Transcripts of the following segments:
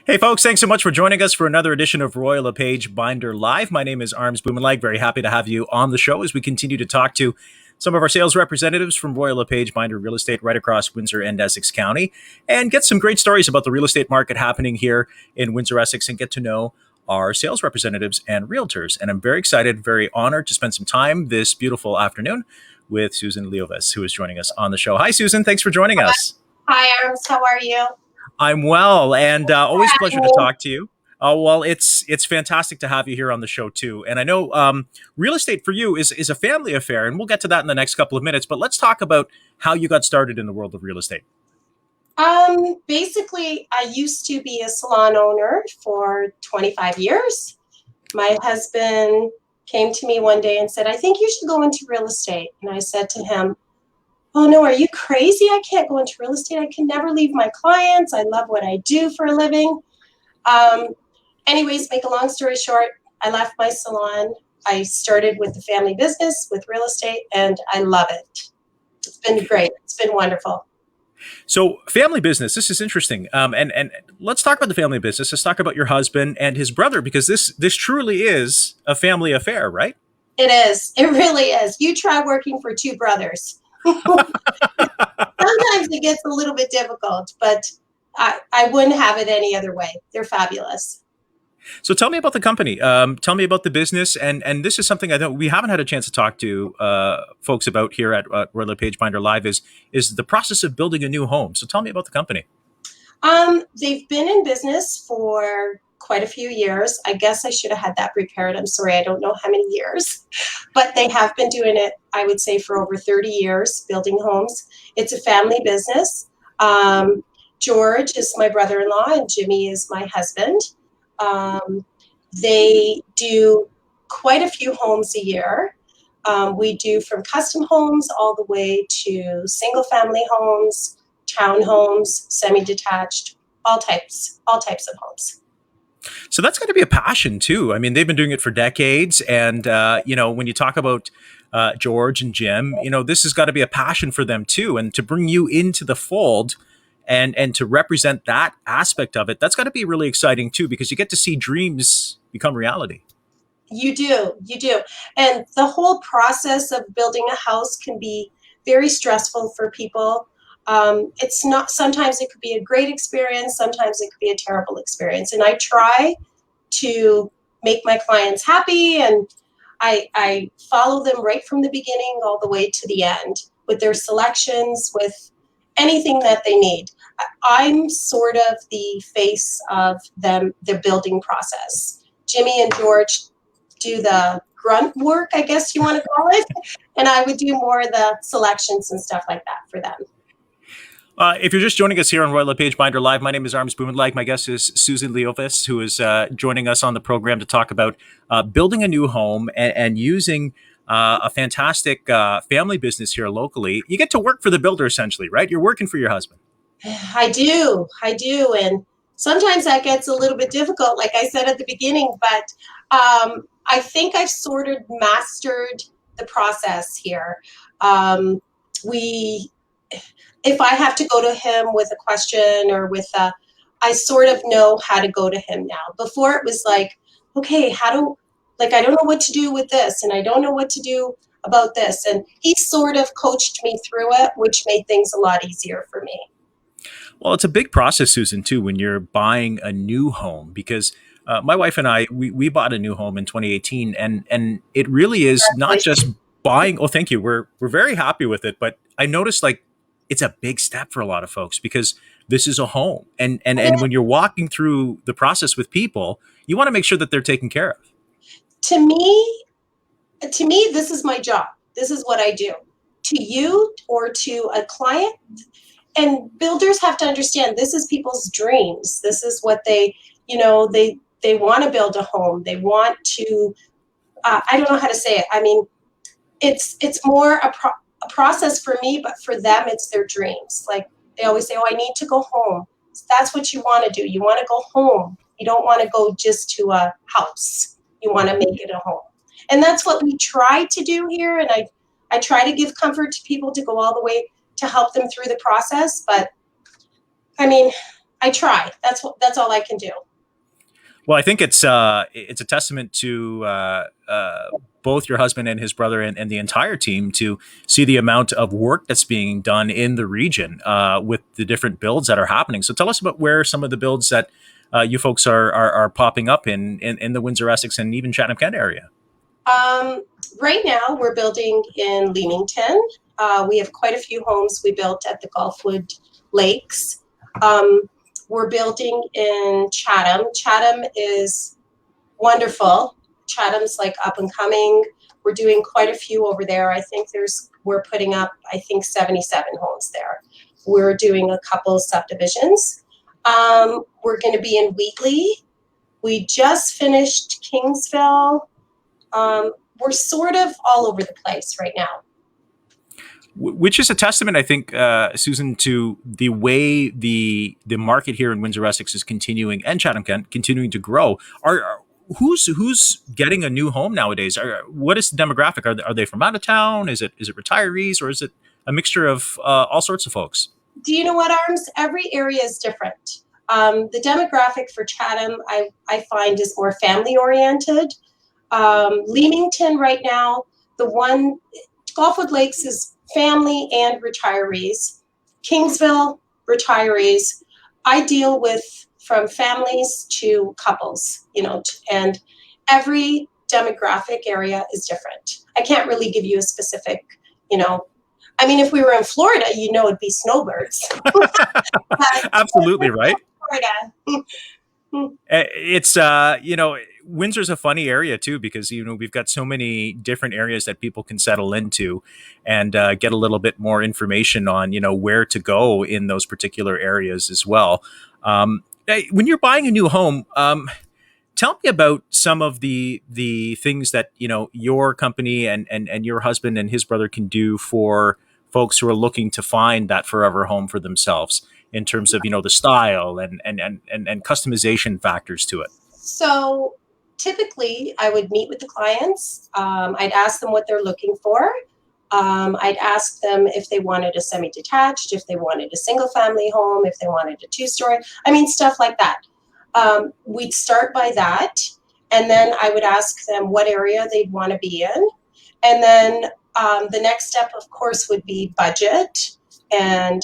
Hey, folks, thanks so much for joining us for another edition of LePage Binder Live. My name is Bumanlag. Very happy to have you on the show as we continue to talk to some of our sales representatives from LePage Binder Real Estate right across Windsor and Essex County and get some great stories about the real estate market happening here in Windsor, Essex, and get to know our sales representatives and realtors. And I'm very excited, very honored to spend some time this beautiful afternoon with Susan Liovas, who is joining us on the show. Hi, Susan. Thanks for joining us. Hi, Arms. How are you? I'm well, and always a pleasure to talk to you. Well, it's fantastic to have you here on the show too. And I know real estate for you is a family affair, and we'll get to that in the next couple of minutes. But let's talk about how you got started in the world of real estate. Basically, I used to be a salon owner for 25 years. My husband came to me one day and said, "I think you should go into real estate." And I said to him, "Oh no, are you crazy? I can't go into real estate. I can never leave my clients. I love what I do for a living." Anyways, make a long story short, I left my salon. I started with the family business with real estate, and I love it. It's been great. It's been wonderful. So, family business. This is interesting. And let's talk about the family business. Let's talk about your husband and his brother, because this truly is a family affair, right? It is. It really is. You try working for two brothers. Sometimes it gets a little bit difficult, but I wouldn't have it any other way. They're fabulous. So tell me about the company. Tell me about the business, and this is something I know we haven't had a chance to talk to folks about here at LePage Binder Live. Is the process of building a new home. So tell me about the company. They've been in business for quite a few years. I guess I should have had that prepared. I'm sorry, I don't know how many years, but they have been doing it, I would say, for over 30 years, building homes. It's a family business. George is my brother-in-law and Jimmy is my husband. They do quite a few homes a year. We do from custom homes all the way to single family homes, townhomes, semi-detached, all types of homes. So that's got to be a passion too. I mean, they've been doing it for decades, and when you talk about George and Jim, this has got to be a passion for them too, and to bring you into the fold. And to represent that aspect of it, that's got to be really exciting too, because you get to see dreams become reality. You do. And the whole process of building a house can be very stressful for people. It's not, sometimes it could be a great experience, sometimes it could be a terrible experience. And I try to make my clients happy, and I follow them right from the beginning all the way to the end with their selections, with anything that they need. I'm sort of the face of the building process. Jimmy and George do the grunt work, I guess you want to call it, and I would do more of the selections and stuff like that for them. If you're just joining us here on LePage Binder Live, my name is Bumanlag. My guest is Susan Liovas, who is joining us on the program to talk about building a new home and using a fantastic family business here locally. You get to work for the builder, essentially, right? You're working for your husband. I do. And sometimes that gets a little bit difficult, like I said at the beginning, but I think I've sort of mastered the process here. If I have to go to him with a question or I sort of know how to go to him now. Before it was like, okay, I don't know what to do with this, and I don't know what to do about this. And he sort of coached me through it, which made things a lot easier for me. Well, it's a big process, Susan, too, when you're buying a new home, because my wife and I, we bought a new home in 2018, and it really is not just buying. Oh, thank you. We're very happy with it, but I noticed it's a big step for a lot of folks, because this is a home, and when you're walking through the process with people, you want to make sure that they're taken care of. To me, this is my job. This is what I do. To you or to a client, and builders have to understand this is people's dreams. This is what they want to build a home. They want to, I don't know how to say it. I mean, it's more a process for me, but for them, it's their dreams. Like they always say, "Oh, I need to go home." That's what you want to do. You want to go home. You don't want to go just to a house. You want to make it a home. And that's what we try to do here. And I try to give comfort to people to go all the way to help them through the process. But I mean, I try. That's all I can do. Well, I think it's a testament to both your husband and his brother and the entire team to see the amount of work that's being done in the region with the different builds that are happening. So tell us about where some of the builds that you folks are popping up in the Windsor, Essex, and even Chatham-Kent area. Um, right now, we're building in Leamington. We have quite a few homes we built at the Gulfwood Lakes. We're building in Chatham. Chatham is wonderful. Chatham's like up and coming. We're doing quite a few over there. I think we're putting up, I think, 77 homes there. We're doing a couple subdivisions. We're going to be in Wheatley. We just finished Kingsville. We're sort of all over the place right now. Which is a testament, I think, Susan, to the way the market here in Windsor, Essex is continuing, and Chatham-Kent continuing to grow. Who's getting a new home nowadays? What is the demographic? Are they from out of town? Is it retirees, or is it a mixture of all sorts of folks? Do you know what, Arms? Every area is different. The demographic for Chatham, I find, is more family oriented. Leamington right now, Gulfwood Lakes is family and retirees. Kingsville, retirees. I deal with from families to couples, and every demographic area is different. I can't really give you a specific, I mean, if we were in Florida, it'd be snowbirds. Absolutely right. Florida. It's Windsor's a funny area too, because we've got so many different areas that people can settle into and get a little bit more information on where to go in those particular areas as well. When you're buying a new home, tell me about some of the things that your company and your husband and his brother can do for folks who are looking to find that forever home for themselves, in terms of the style and customization factors to it. So typically, I would meet with the clients. I'd ask them what they're looking for. I'd ask them if they wanted a semi-detached, if they wanted a single-family home, if they wanted a two-story. I mean, stuff like that. We'd start by that, and then I would ask them what area they'd want to be in. And then the next step, of course, would be budget and,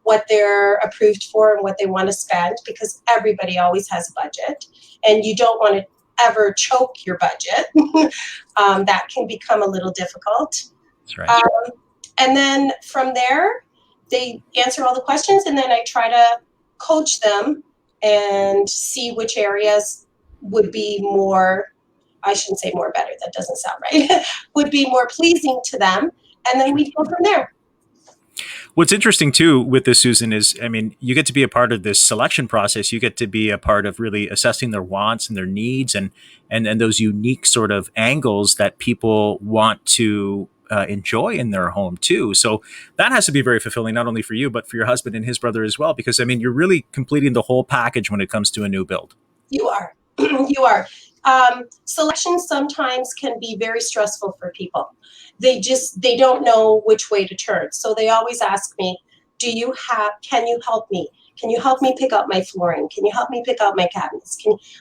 what they're approved for and what they want to spend, because everybody always has a budget, and you don't want to ever choke your budget. That can become a little difficult. That's right. And then from there, they answer all the questions, and then I try to coach them and see which areas would be more, I shouldn't say more better, that doesn't sound right, would be more pleasing to them. And then we go from there. What's interesting too with this, Susan, is, you get to be a part of this selection process. You get to be a part of really assessing their wants and their needs and those unique sort of angles that people want to enjoy in their home too. So that has to be very fulfilling, not only for you, but for your husband and his brother as well, because you're really completing the whole package when it comes to a new build. You are. You are. Selection sometimes can be very stressful for people. They don't know which way to turn. So they always ask me, can you help me? Can you help me pick out my flooring? Can you help me pick out my cabinets?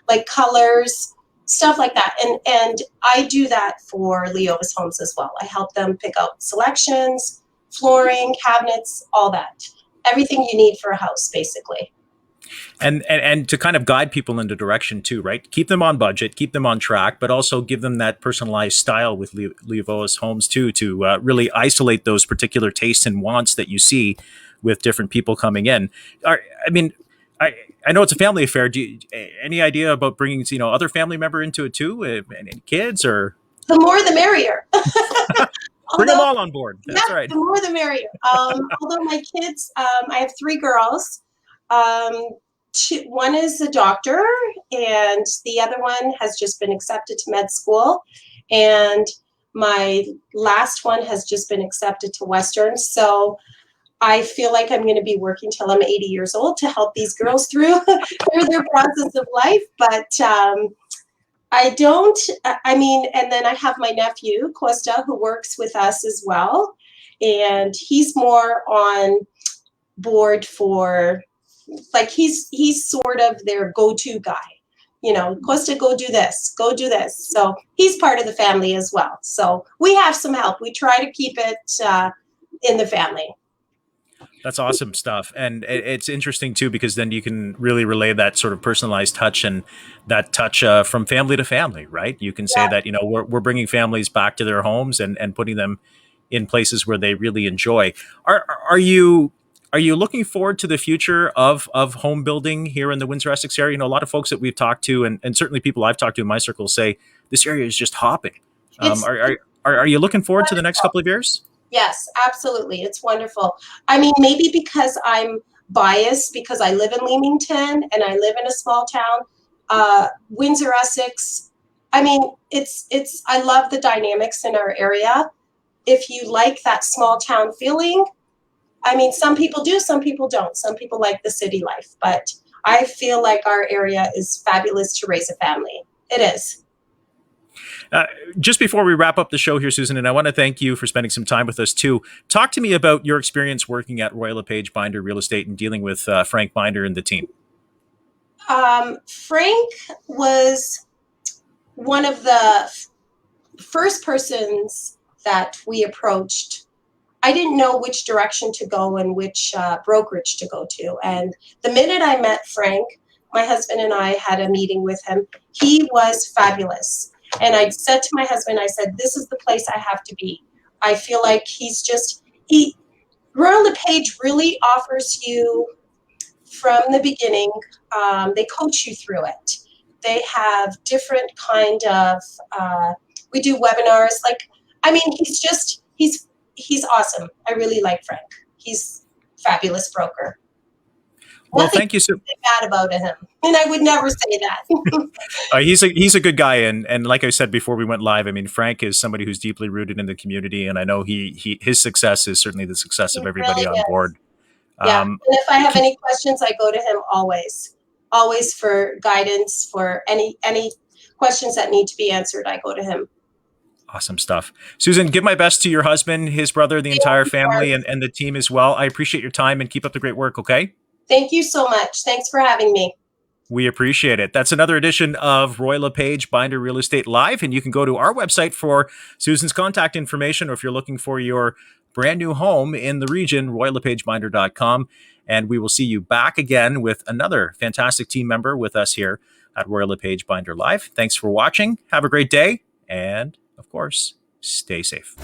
Like colors, stuff like that. And I do that for Liovas homes as well. I help them pick out selections, flooring, cabinets, all that. Everything you need for a house, basically. And to kind of guide people into direction too, right? Keep them on budget, keep them on track, but also give them that personalized style with Liovas homes too, to really isolate those particular tastes and wants that you see with different people coming in. I know it's a family affair. Any idea about bringing other family member into it too? Any kids or? The more the merrier. Bring them all on board. That's right. The more the merrier. Although my kids, I have 3 girls. One is a doctor, and the other one has just been accepted to med school, and my last one has just been accepted to Western. So I feel like I'm going to be working till I'm 80 years old to help these girls through their process of life. But and then I have my nephew, Costa, who works with us as well. And he's more on board for like he's sort of their go-to guy. You know, Costa, go do this, go do this. So he's part of the family as well. So we have some help. We try to keep it in the family. That's awesome stuff. And it's interesting too, because then you can really relay that sort of personalized touch and that touch from family to family, right? You can say Yeah. that, we're bringing families back to their homes and putting them in places where they really enjoy. Are you looking forward to the future of home building here in the Windsor Essex area? A lot of folks that we've talked to, and certainly people I've talked to in my circle, say this area is just hopping. It's Are you looking forward to the next wonderful. couple of years? Yes, absolutely. It's wonderful. I mean, maybe because I'm biased because I live in Leamington and I live in a small town, Windsor, Essex. I mean, I love the dynamics in our area. If you like that small town feeling, I mean, some people do, some people don't. Some people like the city life, but I feel like our area is fabulous to raise a family. It is. Just before we wrap up the show here, Susan, and I want to thank you for spending some time with us too. Talk to me about your experience working at LePage Binder Real Estate and dealing with Frank Binder and the team. Frank was one of the first persons that we approached. I didn't know which direction to go and which brokerage to go to. And the minute I met Frank, my husband and I had a meeting with him. He was fabulous. And I said to my husband, I said, this is the place I have to be. I feel like Royal LePage really offers you from the beginning. They coach you through it. They have different kind of, we do webinars. Like, I mean, he's awesome. I really like Frank. He's a fabulous broker. Well, Nothing thank you so bad about him, and I would never say that. he's a good guy, and like I said before we went live, I mean, Frank is somebody who's deeply rooted in the community, and I know his success is certainly the success He of everybody really on is. board. Yeah, and if I have any questions, I go to him always for guidance, for any questions that need to be answered. I go to him. Awesome stuff. Susan, give my best to your husband, his brother, the entire family, and the team as well. I appreciate your time and keep up the great work, okay? Thank you so much. Thanks for having me. We appreciate it. That's another edition of LePage Binder Real Estate Live, and you can go to our website for Susan's contact information, or if you're looking for your brand new home in the region, RoyalLePageBinder.com. And we will see you back again with another fantastic team member with us here at LePage Binder Live. Thanks for watching. Have a great day. And of course, stay safe.